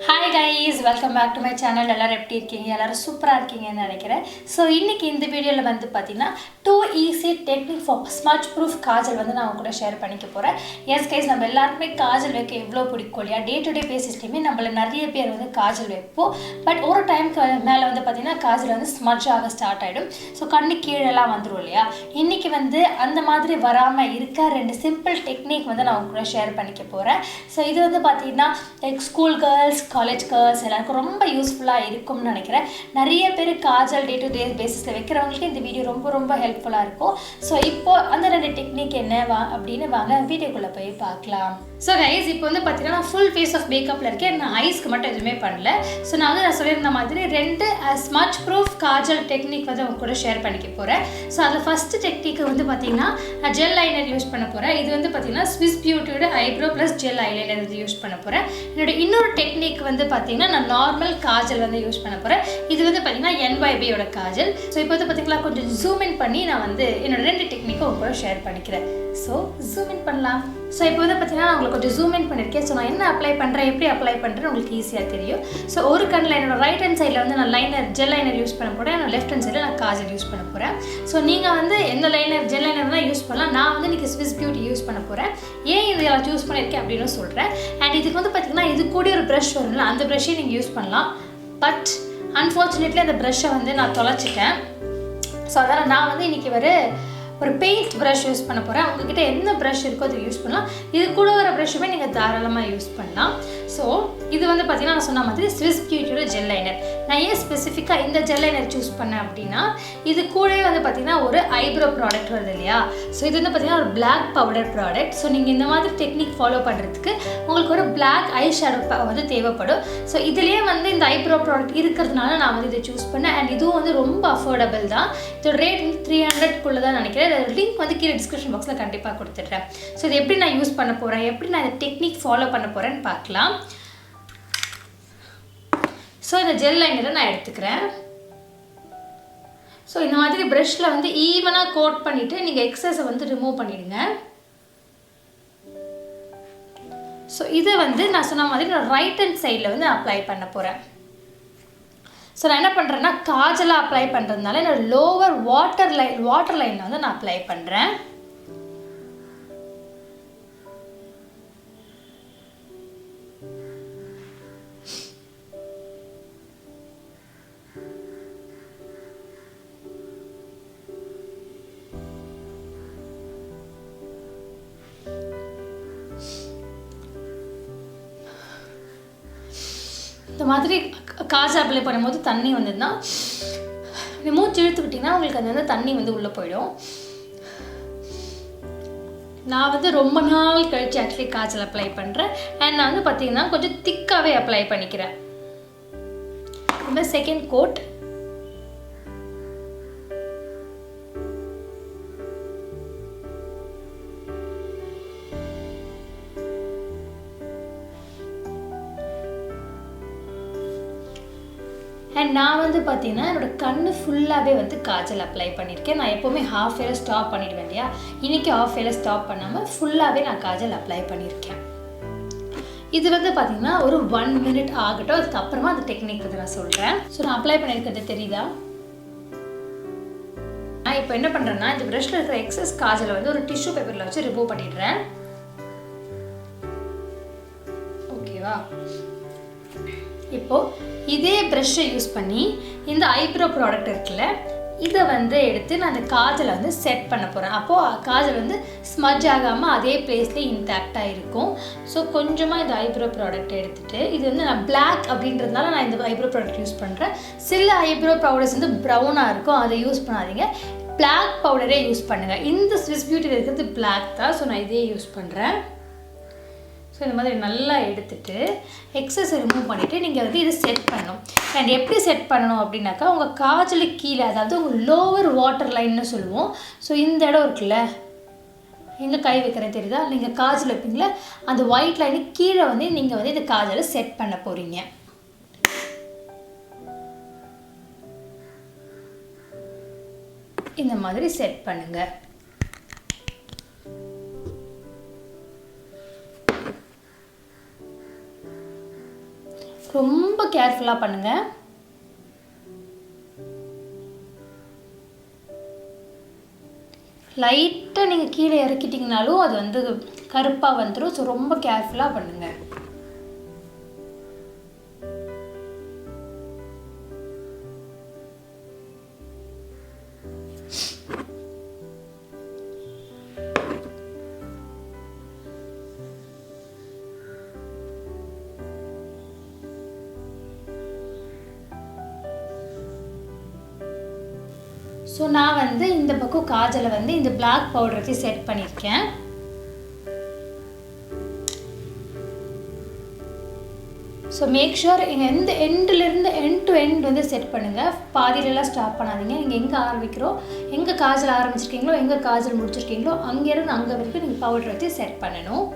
Hi guys, welcome back to my channel. எல்லாரும் எப்படி இருக்கீங்க? எல்லாரும் சூப்பரா இருக்கீங்கன்னு நினைக்கிறேன். சோ இன்னைக்கு இந்த வீடியோல வந்து பாத்தீங்கன்னா 2 easy technique for smudge proof kajal வந்து நான் உங்க கூட ஷேர் பண்ணிக்க போறேன். Yes guys, நம்ம எல்லாருமே kajal வைக்க எவ்வளவு பிடிக்கும் இல்லையா? டே டு டே பேசிஸ்லயே நம்மள நிறைய பேர் வந்து kajal வைப்போம். பட் ஒரு டைம்க்கு மேல வந்து பாத்தீங்கன்னா kajal வந்து smudge ஆக ஸ்டார்ட் ஆயிடும். சோ கண்ணு கீழ எல்லாம் வந்துரும் இல்லையா? இன்னைக்கு வந்து அந்த மாதிரி வராம இருக்க ரெண்டு சிம்பிள் டெக்னிக் வந்து நான் உங்க கூட ஷேர் பண்ணிக்க போறேன். சோ இது வந்து பாத்தீங்கன்னா like school girls college girls எல்லாருக்கும் ரொம்ப யூஸ்ஃபுல்லா இருக்கும்னு நினைக்கிறேன். நிறைய பேர் காஜல் டே டு டே பேசிஸ்ல வைக்கிறவங்களுக்கு இந்த வீடியோ ரொம்ப ஹெல்ப்ஃபுல்லா இருக்கும். சோ இப்போ அந்த ரெண்டு டெக்னிக் என்ன அப்படினு வாங்க வீடியோக்குள்ள போய் பார்க்கலாம். சோ गाइस, இப்போ வந்து பாத்தீங்கன்னா நான் ফুল ஃபேஸ் ஆஃப் மேக்கப்ல இருக்கேன். நான் ஐஸ்க்கு மட்டும் எதுவுமே பண்ணல. சோ நான் சொல்லிருந்த மாதிரி ரெண்டு ஸ்மட்ச் ப்ரூஃப் காஜல் டெக்னிக் வந்து உங்க கூட ஷேர் பண்ணிக்க போறேன். சோ அது ஃபர்ஸ்ட் டெக்னிக் வந்து பாத்தீங்கன்னா நான் ஜெல் லைனர் யூஸ் பண்ண போறேன். இது வந்து பாத்தீங்கன்னா ஸ்விஸ் பியூட்டியோட ஐப்ரோ பிளஸ் ஜெல் ஐலைனர் வந்து யூஸ் பண்ண போறேன். என்னோட இன்னொரு டெக்னிக் வந்து பாத்தீங்கன்னா நான் நார்மல் காஜல் வந்து யூஸ் பண்ண போறேன். இது வந்து பாத்தீங்கன்னா NYB யோட காஜல். சோ இப்போ வந்து பாத்தீங்களா கொஞ்சம் ஜூம் இன் பண்ணி நான் வந்து என்னோட ரெண்டு டெக்னிக்கை உங்க கூட ஷேர் பண்ணிக்கிறேன். சோ ஜூம் இன் பண்ணலாம். சோ இப்போ வந்து பாத்தீங்கன்னா நான் உங்களுக்கு கொஞ்சம் ஜூம் இன் பண்ணிருக்கேன். சோ நான் என்ன அப்ளை பண்றேன், எப்படி அப்ளை பண்றேன்னு உங்களுக்கு ஈஸியா தெரியும். சோ ஒரு கண்ணுல என்னோட ரைட் ஹேண்ட் சைடுல வந்து நான் லைனர் ஜெல் லைனர் யூஸ் பண்ண போறேன். நான் லெஃப்ட் ஹேண்ட் சைடுல நான் காஜல் யூஸ் பண்ண போறேன். சோ நீங்க வந்து எந்த லைனர் ஜெல் லைனர் தான் யூஸ் பண்ணலாம். நான் வந்து இன்னைக்கு ஸ்விஸ் பியூட்டி யூஸ் பண்ண போறேன். ஏன் இதை நான் சூஸ் பண்ணிருக்கேன் அப்படின்னு சொல்றேன். அண்ட் இதுக்கு வந்து பாத்தீங்கன்னா இது கூட ஒரு பிரஷ் வரும்ல, அந்த பிரஷ்ஷை நீங்க யூஸ் பண்ணலாம். பட் அன்ஃபார்ச்சுனேட்லி அந்த பிரஷ்ஷை வந்து நான் தொலைச்சிட்டேன். ஸோ அதனால் நான் வந்து இன்றைக்கி ஒரு பெயிண்ட் ப்ரஷ் யூஸ் பண்ண போகிறேன். உங்ககிட்ட என்ன ப்ரஷ் இருக்கோ அதை யூஸ் பண்ணலாம். இது கூட வர ப்ரஷ்ஷுமே நீங்கள் தாராளமாக யூஸ் பண்ணலாம். ஸோ இது வந்து பார்த்திங்கன்னா நான் சொன்ன மாதிரி ஸ்விஸ் பியூட்டியோட ஜெல் லைனர். நான் ஏன் ஸ்பெசிஃபிக்காக இந்த ஜெல் லைனர் சூஸ் பண்ணேன் அப்படின்னா இது கூடவே வந்து பார்த்திங்கன்னா ஒரு ஐப்ரோ ப்ராடக்ட் வருது இல்லையா? ஸோ இது வந்து பார்த்திங்கன்னா ஒரு பிளாக் பவுடர் ப்ராடக்ட். ஸோ நீங்கள் இந்த மாதிரி டெக்னிக் ஃபாலோ பண்ணுறதுக்கு உங்களுக்கு ஒரு பிளாக் ஐ ஷேடோ வந்து தேவைப்படும். ஸோ இதுலேயே வந்து இந்த ஐப்ரோ ப்ராடக்ட் இருக்கிறதுனால நான் வந்து இதை சூஸ் பண்ணேன். அண்ட் இதுவும் வந்து ரொம்ப அஃபோர்டபுள் தான். இதோட ரேட் வந்து 300 தான் நினைக்கிறேன். லிங்க் வந்து கீழே டிஸ்கிரிப்ஷன் பாக்ஸில் கண்டிப்பாக கொடுத்துட்றேன். ஸோ இது எப்படி நான் யூஸ் பண்ண போகிறேன், எப்படி நான் இந்த டெக்னிக் ஃபாலோ பண்ண போகிறேன்னு பார்க்கலாம். ஸோ இந்த ஜெல் லைனரை நான் எடுத்துக்கிறேன். ஸோ இந்த மாதிரி ப்ரஷ்ஷில் வந்து ஈவனாக கோட் பண்ணிவிட்டு நீங்கள் எக்ஸஸை வந்து ரிமூவ் பண்ணிவிடுங்க. ஸோ இதை வந்து நான் சொன்ன மாதிரி நான் ரைட் ஹேண்ட் சைடில் வந்து அப்ளை பண்ண போகிறேன். ஸோ நான் என்ன பண்ணுறேன்னா காஜலாக அப்ளை பண்ணுறதுனால என்னோட லோவர் வாட்டர் லைனில் வந்து நான் அப்ளை பண்ணுறேன். இந்த மாதிரி காஜல் அப்ளை பண்ணும்போது தண்ணி வந்ததுன்னா மூச்சு இழுத்துக்கிட்டிங்கன்னா உங்களுக்கு அது வந்து தண்ணி வந்து உள்ளே போயிடும். நான் வந்து ரொம்ப நாள் கழிச்சு ஆக்சுவலி காஜல் அப்ளை பண்ணுறேன். அண்ட் நான் வந்து பார்த்தீங்கன்னா கொஞ்சம் திக்காகவே அப்ளை பண்ணிக்கிறேன். இந்த செகண்ட் கோட் அண்ட் நான் வந்து பார்த்தீங்கன்னா என்னோடய கண்ணு ஃபுல்லாகவே வந்து காஜல் அப்ளை பண்ணியிருக்கேன். நான் எப்போவுமே ஹாஃப் வேல ஸ்டாப் பண்ணிடுவேன் இல்லையா? இன்றைக்கி ஹாஃப் வேல ஸ்டாப் பண்ணாமல் ஃபுல்லாகவே நான் காஜல் அப்ளை பண்ணியிருக்கேன். இது வந்து பார்த்தீங்கன்னா ஒரு 1 minute ஆகட்டும். அதுக்கப்புறமா அந்த டெக்னிக் வந்து நான் சொல்கிறேன். ஸோ நான் அப்ளை பண்ணியிருக்கிறது தெரியுதா? நான் இப்போ என்ன பண்ணுறேன்னா இந்த ப்ரஷ்ஷில் இருக்கிற எக்ஸஸ் காஜலை வந்து ஒரு டிஷ்யூ பேப்பரில் வச்சு ரிமூவ் பண்ணிடுறேன். ஓகேவா? இப்போது இதே ப்ரஷ்ஷை யூஸ் பண்ணி இந்த ஐப்ரோ ப்ராடக்ட் இருக்குல்ல, இதை வந்து எடுத்து நான் அந்த காஜலை வந்து செட் பண்ண போகிறேன். அப்போது காஜல் வந்து ஸ்மட்ஜ் ஆகாமல் அதே பிளேஸ்லேயே இன்டாக்டாக இருக்கும். ஸோ கொஞ்சமாக இந்த ஐப்ரோ ப்ராடக்ட் எடுத்துகிட்டு இது வந்து நான் பிளாக் அப்படின்றதுனால நான் இந்த ஐப்ரோ ப்ராடக்ட் யூஸ் பண்ணுறேன். சில ஐப்ரோ பவுடர்ஸ் வந்து ப்ரௌனாக இருக்கும், அதை யூஸ் பண்ணாதீங்க. பிளாக் பவுடரே யூஸ் பண்ணுங்கள். இந்த ஸ்விஸ் பியூட்டியில் இருக்கிறது பிளாக் தான். ஸோ நான் இதே யூஸ் பண்ணுறேன். ஸோ இந்த மாதிரி நல்லா எடுத்துகிட்டு எக்ஸஸை ரிமூவ் பண்ணிவிட்டு நீங்கள் வந்து இதை செட் பண்ணணும். அண்ட் எப்படி செட் பண்ணணும் அப்படின்னாக்கா உங்கள் காஜலுக்கு கீழே, அதாவது உங்கள் லோவர் வாட்டர் லைன்னு சொல்லுவோம். ஸோ இந்த இடம் இருக்குல்ல, எங்கே கை வைக்கிறேன் தெரியுதா? நீங்கள் காஜல் வைப்பீங்களா, அந்த ஒயிட் லைனுக்கு கீழே வந்து நீங்கள் வந்து இந்த காஜலை செட் பண்ண போகிறீங்க. இந்த மாதிரி செட் பண்ணுங்கள். ரொம்ப கேர்ஃபுல்லாக பண்ணுங்கள். லைட்டாக நீங்கள் கீழே இறக்கிட்டிங்கனாலும் அது வந்து கருப்பாக வந்துடும். ஸோ ரொம்ப கேர்ஃபுல்லாக பண்ணுங்கள். ஸோ நான் வந்து இந்த பக்கம் காஜலை வந்து இந்த பிளாக் பவுடர் வச்சு செட் பண்ணியிருக்கேன். ஸோ மேக் ஷுர் எந்த எண்ட்லேருந்து எண்ட் டு எண்ட் வந்து செட் பண்ணுங்கள். பாதியிலலாம் ஸ்டாப் பண்ணாதீங்க. நீங்கள் எங்கே ஆரம்பிக்கிறோம், எங்கே காஜல் ஆரம்பிச்சிருக்கீங்களோ, எங்கே காஜல் முடிச்சிருக்கீங்களோ அங்கேருந்து அங்கே வரைக்கும் நீங்கள் பவுடர் வச்சு செட் பண்ணணும்.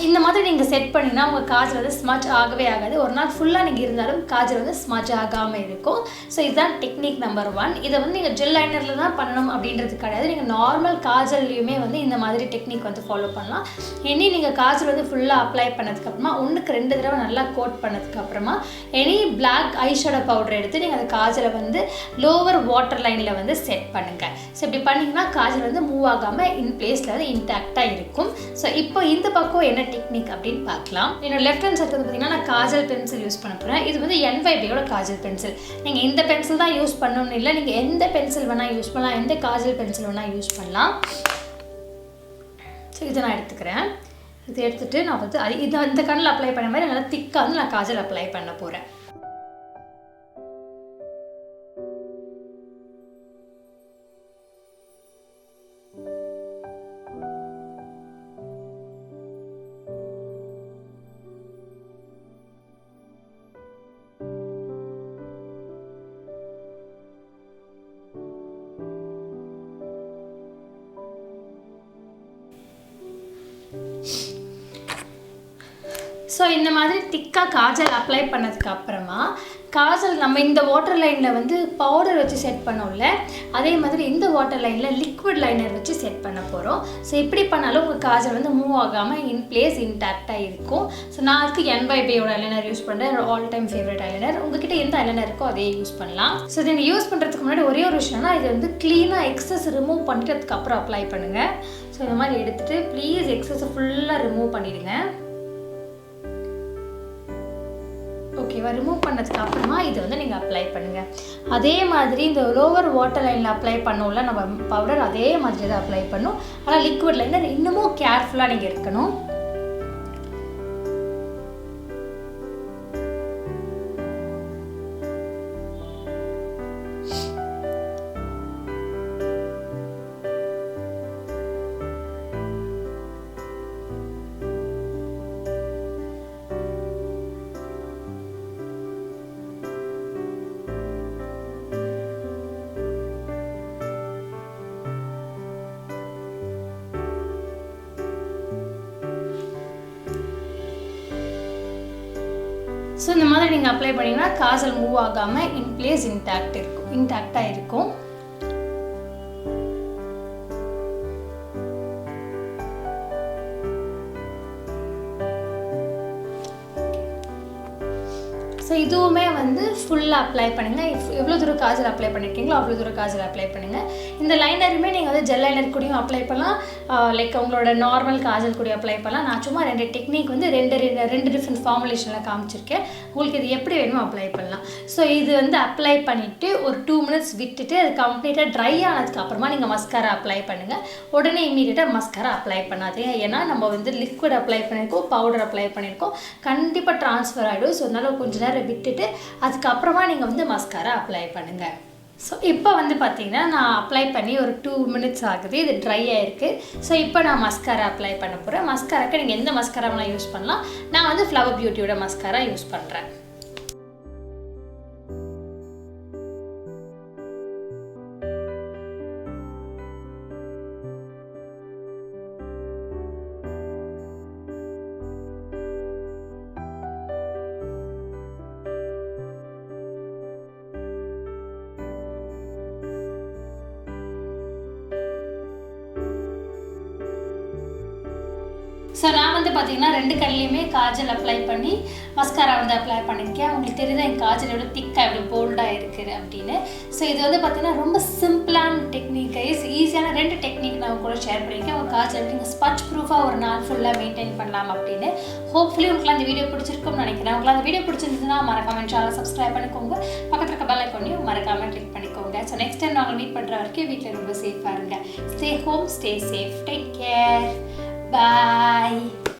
இந்த மாதிரி நீங்கள் செட் பண்ணினா உங்கள் காஜல் வந்து ஸ்மட்ச் ஆகவே ஆகாது. ஒரு நாள் ஃபுல்லாக நீங்கள் இருந்தாலும் காஜல் வந்து ஸ்மட்ச் ஆகாமல் இருக்கும். ஸோ இதுதான் டெக்னிக் நம்பர் 1. இதை வந்து நீங்கள் ஜெல் லைனரில் தான் பண்ணணும் அப்படின்றது கிடையாது. நீங்கள் நார்மல் காஜல்லையுமே வந்து இந்த மாதிரி டெக்னிக் வந்து ஃபாலோ பண்ணலாம். இனி நீங்கள் காஜல் வந்து ஃபுல்லாக அப்ளை பண்ணதுக்கப்புறமா 1க்கு 2 தடவை நல்லா கோட் பண்ணதுக்கப்புறமா எனி பிளாக் ஐஷேடோ பவுடர் எடுத்து நீங்கள் அந்த காஜலை வந்து லோவர் வாட்டர் லைனில் வந்து செட் பண்ணுங்கள். ஸோ இப்படி பண்ணிங்கன்னா காஜல் வந்து மூவ் ஆகாமல் இன் பிளேஸில் வந்து இன்டாக்டாக இருக்கும். ஸோ இப்போ இந்த பக்கம் என்ன டெக்னிக் அப்படின்னு பார்க்கலாம். என்னோட லெஃப்ட் ஹேண்ட் சைடு வந்து பார்த்தீங்கன்னா நான் காஜல் பென்சில் யூஸ் பண்ண போகிறேன். இது வந்து NYBயோட காஜல் பென்சில். நீங்கள் இந்த பென்சில் தான் யூஸ் பண்ணணும்னு இல்லை, நீங்கள் எந்த பென்சில் வேணால் யூஸ் பண்ணலாம், எந்த காஜல் பென்சில் வேணால் யூஸ் பண்ணலாம். ஸோ இதை நான் எடுத்துக்கிறேன். இதை எடுத்துகிட்டு நான் வந்து இதை இந்த கண்ணில் அப்ளை பண்ண மாதிரி நல்லா திக்காக வந்து நான் காஜல் அப்ளை பண்ண போகிறேன். ஸோ இந்த மாதிரி திக்காக காஜல் அப்ளை பண்ணதுக்கு அப்புறமா காஜல் நம்ம இந்த வாட்டர் லைனில் வந்து பவுடர் வச்சு செட் பண்ணோம்ல, அதே மாதிரி இந்த வாட்டர் லைனில் லிக்விட் லைனர் வச்சு செட் பண்ண போகிறோம். ஸோ இப்படி பண்ணாலும் உங்கள் காஜல் வந்து மூவ் ஆகாமல் இன் பிளேஸ் இன்டாக்டாக இருக்கும். ஸோ நான் அதுக்கு NYBயோட ஐலைனர் யூஸ் பண்ணுறேன். என்னோட ஆல் டைம் ஃபேவரட் ஐலைனர். உங்ககிட்ட எந்த ஐலைனர் இருக்கோ அதே யூஸ் பண்ணலாம். ஸோ இதை நீங்கள் யூஸ் பண்ணுறதுக்கு முன்னாடி ஒரே ஒரு விஷயம்னா இது வந்து க்ளீனாக எக்ஸஸ் ரிமூவ் பண்ணிட்டு அதுக்கப்புறம் அப்ளை பண்ணுங்கள். ஸோ இந்த மாதிரி எடுத்துகிட்டு ப்ளீஸ் எக்ஸஸை ஃபுல்லாக ரிமூவ் பண்ணிவிடுங்க. ஓகேவா? ரிமூவ் பண்ணதுக்கு அப்புறமா இதை வந்து நீங்கள் அப்ளை பண்ணுங்கள். அதே மாதிரி இந்த லோவர் வாட்டர் லைனில் அப்ளை பண்ணோம்ல நம்ம பவுடர், அதே மாதிரி தான் அப்ளை பண்ணும். ஆனால் லிக்விட் லைனர் இன்னமும் கேர்ஃபுல்லாக நீங்கள் இருக்கணும். ஸோ இந்த மாதிரி நீங்கள் அப்ளை பண்ணிங்கன்னா காஜல் மூவ் ஆகாமல் இன் பிளேஸ் இன்டாக்டாக இருக்கும். ஸோ இதுவுமே வந்து ஃபுல்லாக அப்ளை பண்ணுங்கள். எவ்வளோ தூரம் காஜல் அப்ளை பண்ணியிருக்கீங்களோ அவ்வளோ தூரம் காஜல் அப்ளை பண்ணுங்கள். இந்த லைனருமே நீங்கள் வந்து ஜெல் லைனர் கூடயும் அப்ளை பண்ணலாம், லைக் உங்களோட நார்மல் காஜல் கூட அப்ளை பண்ணலாம். நான் சும்மா 2 டெக்னிக் வந்து ரெண்டு டிஃப்ரெண்ட் ஃபார்முலேஷனில் காமிச்சிருக்கேன். உங்களுக்கு இது எப்படி வேணுமோ அப்ளை பண்ணலாம். ஸோ இது வந்து அப்ளை பண்ணிவிட்டு ஒரு 2 மினிட்ஸ் விட்டுட்டு அது கம்ப்ளீட்டாக ட்ரை ஆனதுக்கு அப்புறமா நீங்கள் மஸ்காரா அப்ளை பண்ணுங்கள். உடனே இமீடியட்டாக மஸ்காரா அப்ளை பண்ணாதீங்க. ஏன்னா நம்ம வந்து லிக்விட் அப்ளை பண்ணியிருக்கோம், பவுடர் அப்ளை பண்ணியிருக்கோம், கண்டிப்பாக ட்ரான்ஸ்ஃபர் ஆகிடும். ஸோ அதனால கொஞ்சம் நேரம் விட்டுட்டு அதுக்கப்புறமா நீங்கள் வந்து மஸ்காரா அப்ளை பண்ணுங்கள். ஸோ இப்போ வந்து பார்த்தீங்கன்னா நான் அப்ளை பண்ணி ஒரு 2 மினிட்ஸ் ஆகுது. இது ட்ரை ஆகிருக்கு. ஸோ இப்போ நான் மஸ்காரா அப்ளை பண்ண போகிறேன். மஸ்காராக்கு நீங்கள் எந்த மஸ்காரா வேணால் யூஸ் பண்ணலாம். நான் வந்து ஃப்ளவர் பியூட்டியோட மஸ்காரா யூஸ் பண்ணுறேன். ஸோ நான் வந்து பார்த்தீங்கன்னா 2 கண்லேயுமே காஜல் அப்ளை பண்ணி மஸ்காரா வந்து அப்ளை பண்ணியிருக்கேன். உங்களுக்கு தெரியுதா என் காஜல் எவ்வளோ திக்காக எவ்வளோ போல்டாக இருக்குது அப்படின்னு. ஸோ இது வந்து பார்த்தீங்கன்னா ரொம்ப சிம்பிளான டெக்னிக் கைஸ். ஈஸியான 2 டெக்னிக் நான் கூட ஷேர் பண்ணியிருக்கேன். ஒரு காஜல் நீங்கள் ஸ்மட்ச் ப்ரூஃபாக ஒரு நாள் ஃபுல்லாக மெயின்டைன் பண்ணலாம் அப்படின்னு. ஹோப்ஃபுல்லி உங்களுக்கு அந்த வீடியோ பிடிச்சிருக்கும்னு நினைக்கிறேன். உங்களுக்கு அந்த வீடியோ பிடிச்சிருந்ததுன்னா மறக்காம சேனலை சப்ஸ்கிரைப் பண்ணிக்கோங்க. பக்கத்தில் இருக்க பெல் ஐகானையும் மறக்காம கிளிக் பண்ணிக்கோங்க. ஸோ நெக்ஸ்ட் டைம் நாங்கள் மீட் பண்ணுற வரைக்கும் வீட்டில் ரொம்ப சேஃபாக இருங்க. Stay home, stay safe, take care, பாய்.